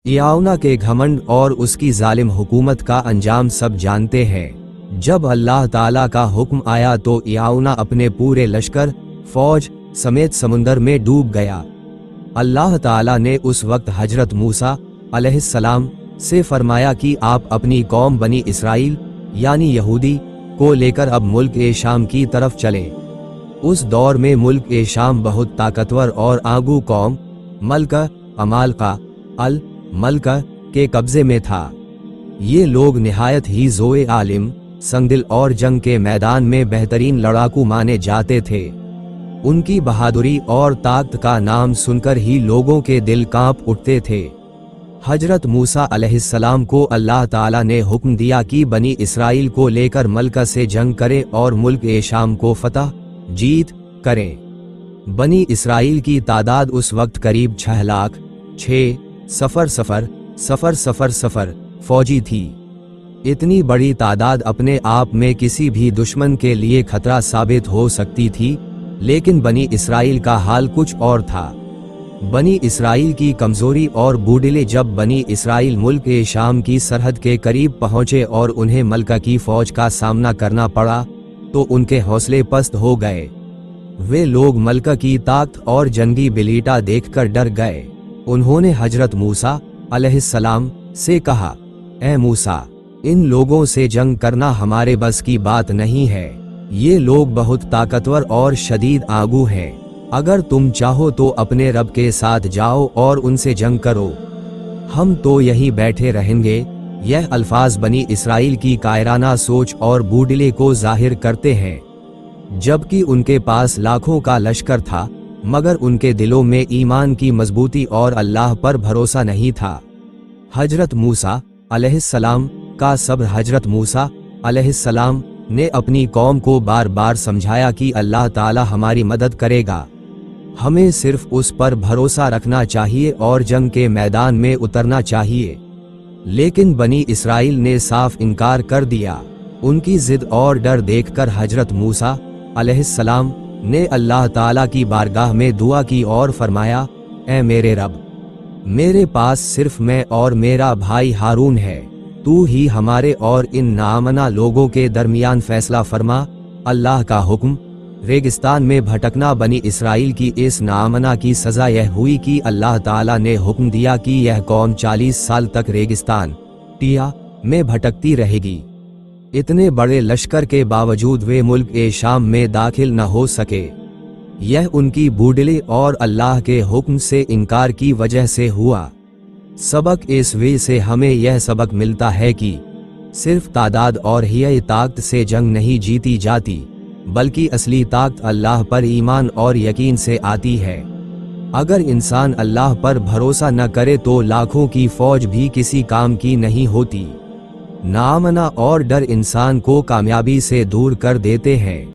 फिरौन के घमंड और उसकी जालिम हुकूमत का अंजाम सब जानते हैं। जब अल्लाह ताला का हुक्म आया तो फिरौन अपने पूरे लश्कर फौज समेत समुंदर में डूब गया। अल्लाह ताला ने उस वक्त हजरत मूसा अलैहिस्सलाम से फरमाया कि आप अपनी कौम बनी इसराइल यानी यहूदी को लेकर अब मुल्क ए शाम की तरफ चलें। उस दौर में मुल्क ए शाम बहुत ताकतवर और आगू कौम मलका अमालका अल मलका के कब्जे में था। ये लोग निहायत ही ज़ोए आलिम संगदिल और जंग के मैदान में बेहतरीन लड़ाकू माने जाते थे। उनकी बहादुरी और ताकत का नाम सुनकर ही लोगों के दिल कांप उठते थे। हजरत मूसा अलैहिस्सलाम को अल्लाह ताला ने हुक्म दिया कि बनी इसराइल को लेकर मलका से जंग करें और मुल्क ए शाम को फतह जीत करें। बनी इसराइल की तादाद उस वक्त करीब 6 लाख 6 फौजी थी। इतनी बड़ी तादाद अपने आप में किसी भी दुश्मन के लिए खतरा साबित हो सकती थी, लेकिन बनी इसराइल का हाल कुछ और था। बनी इसराइल की कमजोरी और बूढ़िले जब बनी इसराइल मुल्क ए शाम की सरहद के करीब पहुंचे और उन्हें मलका की फौज का सामना करना पड़ा तो उनके हौसले पस्त हो गए। वे लोग मलका की ताकत और जंगी बिलीटा देखकर डर गए। उन्होंने हजरत मूसा अलैहिस्सलाम से कहा, ए मूसा, इन लोगों से जंग करना हमारे बस की बात नहीं है। ये लोग बहुत ताकतवर और शदीद आगू हैं। अगर तुम चाहो तो अपने रब के साथ जाओ और उनसे जंग करो, हम तो यहीं बैठे रहेंगे। यह अल्फाज बनी इसराइल की कायराना सोच और बूढ़िले को जाहिर करते हैं, जबकि उनके पास लाखों का लश्कर था मगर उनके दिलों में ईमान की मजबूती और अल्लाह पर भरोसा नहीं था। हजरत मूसा अलैहिस्सलाम का सब्र। हजरत मूसा अलैहिस्सलाम ने अपनी कौम को बार बार समझाया कि अल्लाह ताला हमारी मदद करेगा, हमें सिर्फ उस पर भरोसा रखना चाहिए और जंग के मैदान में उतरना चाहिए। लेकिन बनी इसराइल ने साफ इनकार कर दिया। उनकी जिद और डर देखकर हजरत मूसा अलैहिस्सलाम ने अल्लाह ताला की बारगाह में दुआ की और फरमाया, ऐ मेरे रब, मेरे पास सिर्फ मैं और मेरा भाई हारून है। तू ही हमारे और इन नामना लोगों के दरमियान फैसला फरमा। अल्लाह का हुक्म। रेगिस्तान में भटकना। बनी इसराइल की इस नामना की सजा यह हुई कि अल्लाह ताला ने हुक्म दिया कि यह कौम 40 साल तक रेगिस्तान टिया में भटकती रहेगी। इतने बड़े लश्कर के बावजूद वे मुल्क ए शाम में दाखिल न हो सके। यह उनकी बूढ़िले और अल्लाह के हुक्म से इनकार की वजह से हुआ। सबक इस वे से हमें यह सबक मिलता है कि सिर्फ तादाद और हिया ताकत से जंग नहीं जीती जाती, बल्कि असली ताकत अल्लाह पर ईमान और यकीन से आती है। अगर इंसान अल्लाह पर भरोसा न करे तो लाखों की फौज भी किसी काम की नहीं होती। नामना और डर इंसान को कामयाबी से दूर कर देते हैं।